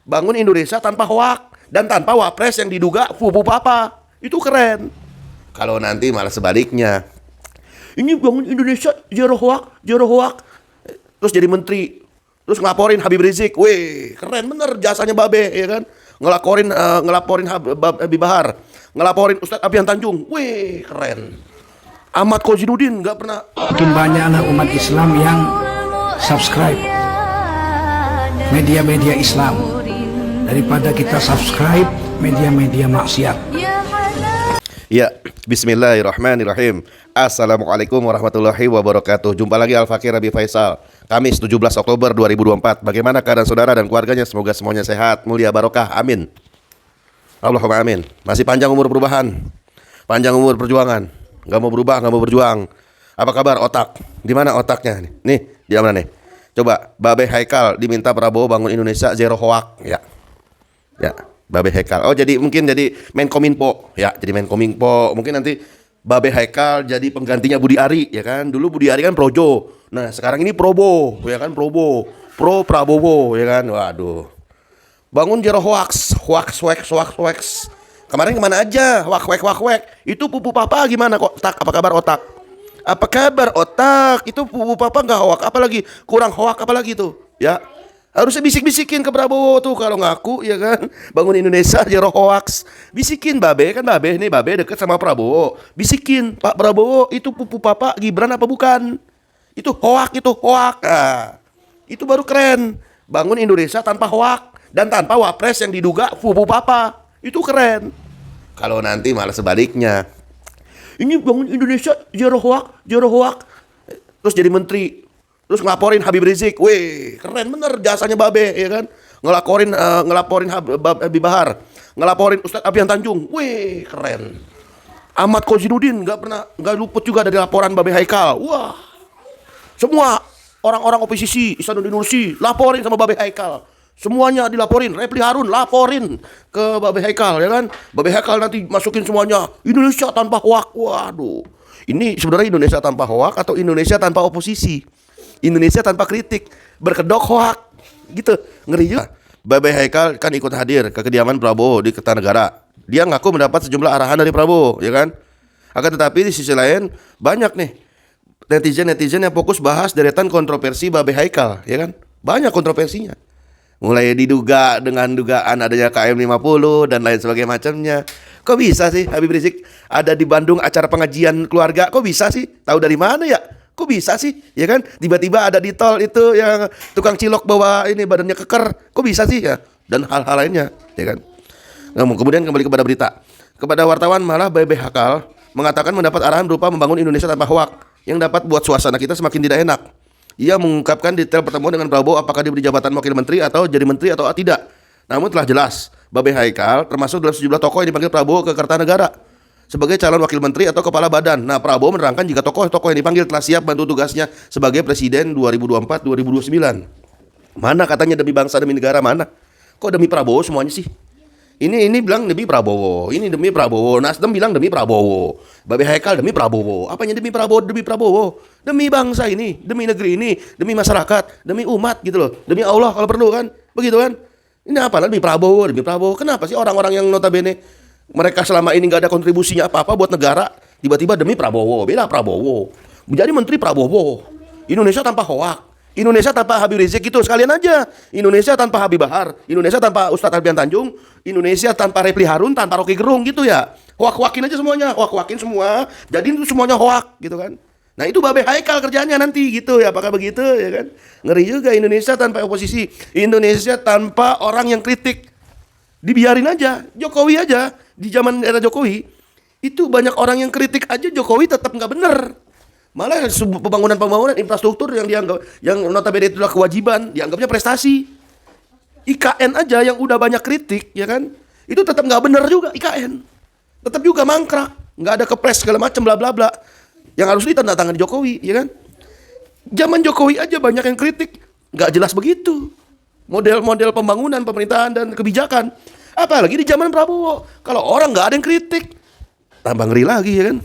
Bangun Indonesia tanpa hoak dan tanpa wapres yang diduga fubu papa. Itu keren. Kalau nanti malah sebaliknya, ini bangun Indonesia zero hoak, terus jadi menteri, terus ngelaporin Habib Rizik, weh keren bener jasanya Babe, ya kan? Ngelaporin Habib Bahar, ngelaporin Ustadz Abian Tanjung, weh keren. Ahmad Kozidudin nggak pernah. Makin banyak anak umat Islam yang subscribe media-media Islam daripada kita subscribe media-media maksiat. Ya, bismillahirrahmanirrahim. Assalamualaikum warahmatullahi wabarakatuh. Jumpa lagi Al-Fakir Rabi Faisal. Kamis 17 Oktober 2024. Bagaimana keadaan saudara dan keluarganya? Semoga semuanya sehat, mulia, barokah. Amin. Allahumma amin. Masih panjang umur perubahan, panjang umur perjuangan. Gak mau berubah, gak mau berjuang. Apa kabar otak? Di mana otaknya? Nih, di mana nih? Coba, Babe Haikal diminta Prabowo bangun Indonesia zero hoak. Ya, Babe Haikal. Oh, mungkin jadi Menkominfo. Ya, jadi Menkominfo. Mungkin nanti Babe Haikal jadi penggantinya Budi Ari, ya kan? Dulu Budi Ari kan Projo. Nah, sekarang ini Probo, ya kan? Probo. Pro Prabowo, ya kan? Waduh. Bangun zero hoax. Hoax. Kemarin kemana aja? Wak. Itu pupu papa gimana kok? Tak, apa kabar otak? Apa kabar otak? Itu pupu papa enggak hoax, apalagi kurang hoax apalagi tuh, ya. Harusnya bisik-bisikin ke Prabowo tuh kalau ngaku, ya kan? Bangun Indonesia zero hoax. Bisikin Babe, kan Babe deket sama Prabowo. Bisikin, Pak Prabowo itu pupu papa Gibran apa bukan? Itu hoax. Ah, itu baru keren. Bangun Indonesia tanpa hoax dan tanpa wapres yang diduga pupu papa. Itu keren. Kalau nanti malah sebaliknya, ini bangun Indonesia zero hoax, terus jadi menteri, terus ngelaporin Habib Rizik, weh keren bener jasanya Babe, ya kan? Ngelaporin Habib Bahar, ngelaporin Ustadz Abian Tanjung, weh keren. Ahmad Kozidudin nggak luput juga dari laporan Babe Haikal. Wah, semua orang-orang oposisi Ihsanuddin Nursi laporin sama Babe Haikal. Semuanya dilaporin, Repli Harun laporin ke Babe Haikal, ya kan? Babe Haikal nanti masukin semuanya Indonesia tanpa hoak. Waduh, ini sebenarnya Indonesia tanpa hoak atau Indonesia tanpa oposisi? Indonesia tanpa kritik, berkedok hoak, gitu, ngeri juga. Babe Haikal kan ikut hadir ke kediaman Prabowo di Kertanegara. Dia ngaku mendapat sejumlah arahan dari Prabowo, ya kan? Akan tetapi di sisi lain banyak nih netizen yang fokus bahas deretan kontroversi Babe Haikal, ya kan? Banyak kontroversinya. Mulai diduga dengan dugaan adanya KM50 dan lain sebagainya macamnya. Kok bisa sih Habib Rizik ada di Bandung acara pengajian keluarga? Kok bisa sih? Tahu dari mana ya? Kok bisa sih? Ya kan? Tiba-tiba ada di tol itu yang tukang cilok bawa ini badannya keker. Kok bisa sih ya? Dan hal-hal lainnya, ya kan? Kemudian kembali kepada berita. Kepada wartawan malah Babe Haikal mengatakan mendapat arahan berupa membangun Indonesia tanpa hoak yang dapat buat suasana kita semakin tidak enak. Ia mengungkapkan detail pertemuan dengan Prabowo apakah diberi jabatan wakil menteri atau jadi menteri atau tidak. Namun telah jelas, Babe Haikal termasuk dalam sejumlah tokoh yang dipanggil Prabowo ke Kertanegara sebagai calon wakil menteri atau kepala badan. Nah, Prabowo menerangkan jika tokoh-tokoh yang dipanggil telah siap bantu tugasnya sebagai presiden 2024-2029. Mana katanya demi bangsa demi negara, mana? Kok demi Prabowo semuanya sih? Ini bilang demi Prabowo, ini demi Prabowo, Nasdem bilang demi Prabowo, Babe Haikal demi Prabowo. Apanya demi Prabowo? Demi Prabowo, demi bangsa ini, demi negeri ini, demi masyarakat, demi umat gitu loh, demi Allah kalau perlu kan, begitu kan? Ini apa demi Prabowo, demi Prabowo? Kenapa sih orang-orang yang notabene mereka selama ini nggak ada kontribusinya apa-apa buat negara, tiba-tiba demi Prabowo, bela Prabowo, menjadi menteri Prabowo, Indonesia tanpa hoak. Indonesia tanpa Habib Rizik itu sekalian aja. Indonesia tanpa Habib Bahar, Indonesia tanpa Ustadz Abian Tanjung, Indonesia tanpa Repli Harun, tanpa Rocky Gerung gitu ya. Hoak-hoakin aja semuanya, hoak-hoakin semua. Jadi itu semuanya hoak gitu kan. Nah, itu Babe Haikal kerjanya nanti gitu ya, apakah begitu ya kan? Ngeri juga Indonesia tanpa oposisi, Indonesia tanpa orang yang kritik. Dibiarin aja, Jokowi aja di zaman era Jokowi itu banyak orang yang kritik aja Jokowi tetap nggak bener. Malah pembangunan infrastruktur yang dianggap yang notabene itu adalah kewajiban, dianggapnya prestasi. IKN aja yang udah banyak kritik, ya kan? Itu tetap nggak benar juga IKN. Tetap juga mangkrak, nggak ada kepres segala macam bla bla bla. Yang harus ditandatangani Jokowi, ya kan? Zaman Jokowi aja banyak yang kritik, nggak jelas begitu. Model-model pembangunan, pemerintahan dan kebijakan. Apalagi di zaman Prabowo, kalau orang nggak ada yang kritik, tambah ngeri lagi, ya kan?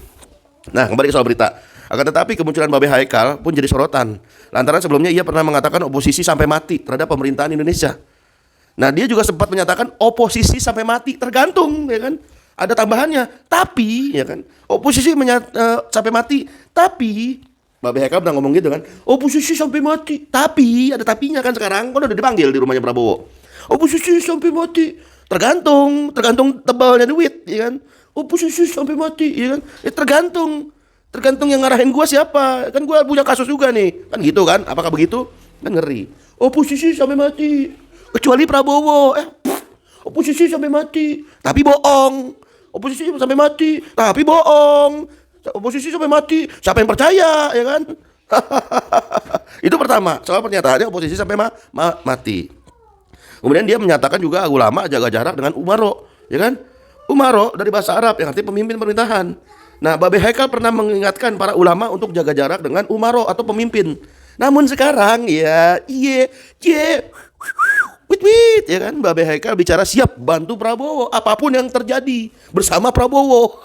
Nah, kembali ke soal berita. Akan tetapi kemunculan Babe Haikal pun jadi sorotan. Lantaran sebelumnya ia pernah mengatakan oposisi sampai mati terhadap pemerintahan Indonesia. Nah, dia juga sempat menyatakan oposisi sampai mati, tergantung, ya kan? Ada tambahannya, tapi, ya kan? Oposisi sampai mati, tapi Mbak BHK pernah ngomong gitu kan? Oposisi sampai mati, tapi ada tapinya kan sekarang, kan udah dipanggil di rumahnya Prabowo. Oposisi sampai mati, tergantung tebalnya duit, ya kan? Oposisi sampai mati, ya kan? Tergantung yang ngarahin gua siapa, kan gua punya kasus juga nih, kan gitu kan? Apakah begitu? Kan ngeri. Oposisi sampai mati. Kecuali Prabowo, oposisi sampai mati, tapi bohong. Oposisi sampai mati, tapi bohong. Oposisi sampai mati, siapa yang percaya, ya kan? Itu pertama, soal pernyataannya oposisi sampai mati. Kemudian dia menyatakan juga ulama jaga jarak dengan umaro, ya kan? Umaro dari bahasa Arab yang artinya pemimpin pemerintahan. Nah, Babe Haikal pernah mengingatkan para ulama untuk jaga jarak dengan umaro atau pemimpin. Namun sekarang ya, wit, ya kan, Babe Haikal bicara siap bantu Prabowo apapun yang terjadi bersama Prabowo.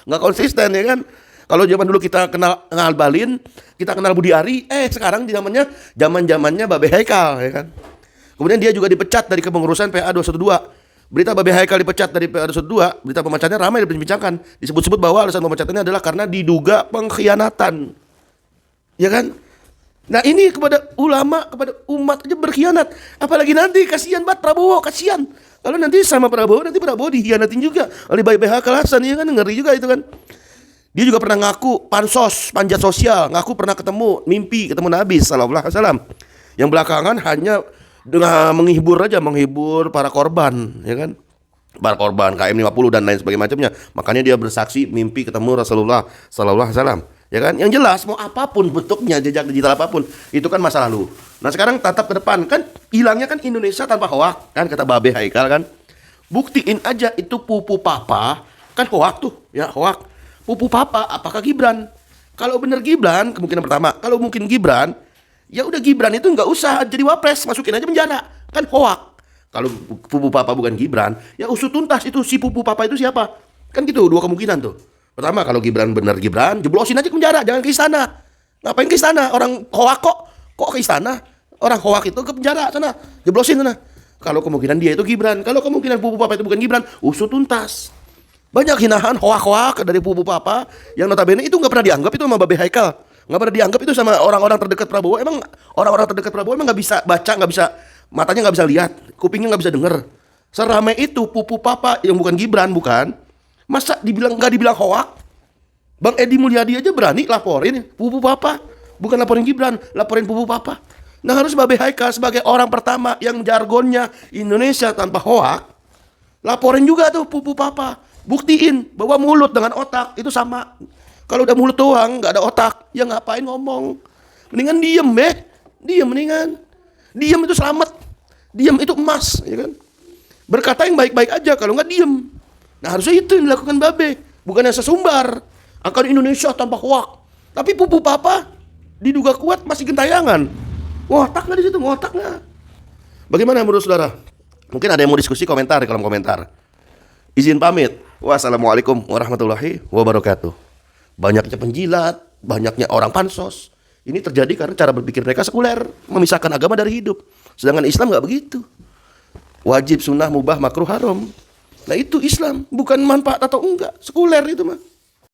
Nggak konsisten, ya kan. Kalau zaman dulu kita kenal Ngabalin, kita kenal Budi Ari, sekarang zamannya Babe Haikal, ya kan. Kemudian dia juga dipecat dari kepengurusan PA 212. Berita Babe Haikal dipecat dari PA 212, berita pemecatannya ramai diperbincangkan. Disebut-sebut bahwa alasan pemecatannya adalah karena diduga pengkhianatan. Ya kan? Nah, ini kepada ulama, kepada umat aja berkhianat. Apalagi nanti, kasihan banget Prabowo, kasihan. Kalau nanti sama Prabowo, nanti Prabowo dikhianatin juga oleh Babe Haikal Hasan, ya kan, ngeri juga itu kan. Dia juga pernah ngaku pansos, panjat sosial, ngaku pernah mimpi ketemu Nabi sallallahu alaihi wasallam. Yang belakangan hanya dengan menghibur para korban, ya kan. Para korban KM 50 dan lain sebagainya macamnya. Makanya dia bersaksi mimpi ketemu Rasulullah sallallahu alaihi wasallam. Ya kan, yang jelas mau apapun bentuknya, jejak digital apapun, itu kan masa lalu. Nah, sekarang tatap ke depan, kan hilangnya kan Indonesia tanpa hoak, kan kata Babe Haikal kan. Buktiin aja itu pupu papa, kan hoak tuh, ya hoak. Pupu papa, apakah Gibran? Kalau bener Gibran, kemungkinan pertama, kalau mungkin Gibran, ya udah Gibran itu nggak usah jadi wapres, masukin aja penjara, kan hoak. Kalau pupu papa bukan Gibran, ya usut tuntas itu si pupu papa itu siapa? Kan gitu, dua kemungkinan tuh. Pertama, kalau Gibran benar Gibran, jeblosin aja ke penjara, jangan ke istana. Ngapain ke istana? Orang hoak kok ke istana? Orang hoak itu ke penjara sana, jeblosin sana. Kalau kemungkinan dia itu Gibran, kalau kemungkinan pupu papa itu bukan Gibran, usut tuntas. Banyak hinaan hoak dari pupu papa yang notabene itu nggak pernah dianggap itu sama Babe Haikal, nggak pernah dianggap itu sama orang-orang terdekat Prabowo. Emang orang-orang terdekat Prabowo emang nggak bisa baca, nggak bisa, matanya nggak bisa lihat, kupingnya nggak bisa denger. Seramai itu pupu papa yang bukan Gibran, bukan. Masa nggak dibilang hoak? Bang Edi Mulyadi aja berani laporin pupu papa, bukan laporin Gibran, laporin pupu papa. Nah, harus Babe Haikal sebagai orang pertama yang jargonnya Indonesia tanpa hoak, laporin juga tuh pupu papa, buktiin bahwa mulut dengan otak itu sama. Kalau udah mulut doang, nggak ada otak, ya ngapain ngomong? Mendingan diem mendingan. Diem itu selamat, diem itu emas, ya kan? Berkata yang baik-baik aja, kalau nggak diem. Nah, harusnya itu yang dilakukan Babe, bukan yang sesumbar. Akan Indonesia tanpa hoak. Tapi pupu papa diduga kuat masih gentayangan. Ngotak nggak di situ? Ngotak nggak? Bagaimana menurut saudara? Mungkin ada yang mau diskusi, komentar di kolom komentar. Izin pamit. Wassalamualaikum warahmatullahi wabarakatuh. Banyaknya penjilat, banyaknya orang pansos. Ini terjadi karena cara berpikir mereka sekuler, memisahkan agama dari hidup. Sedangkan Islam nggak begitu. Wajib, sunnah, mubah, makruh, haram. Nah, itu Islam, bukan manfaat atau enggak, sekuler itu mah.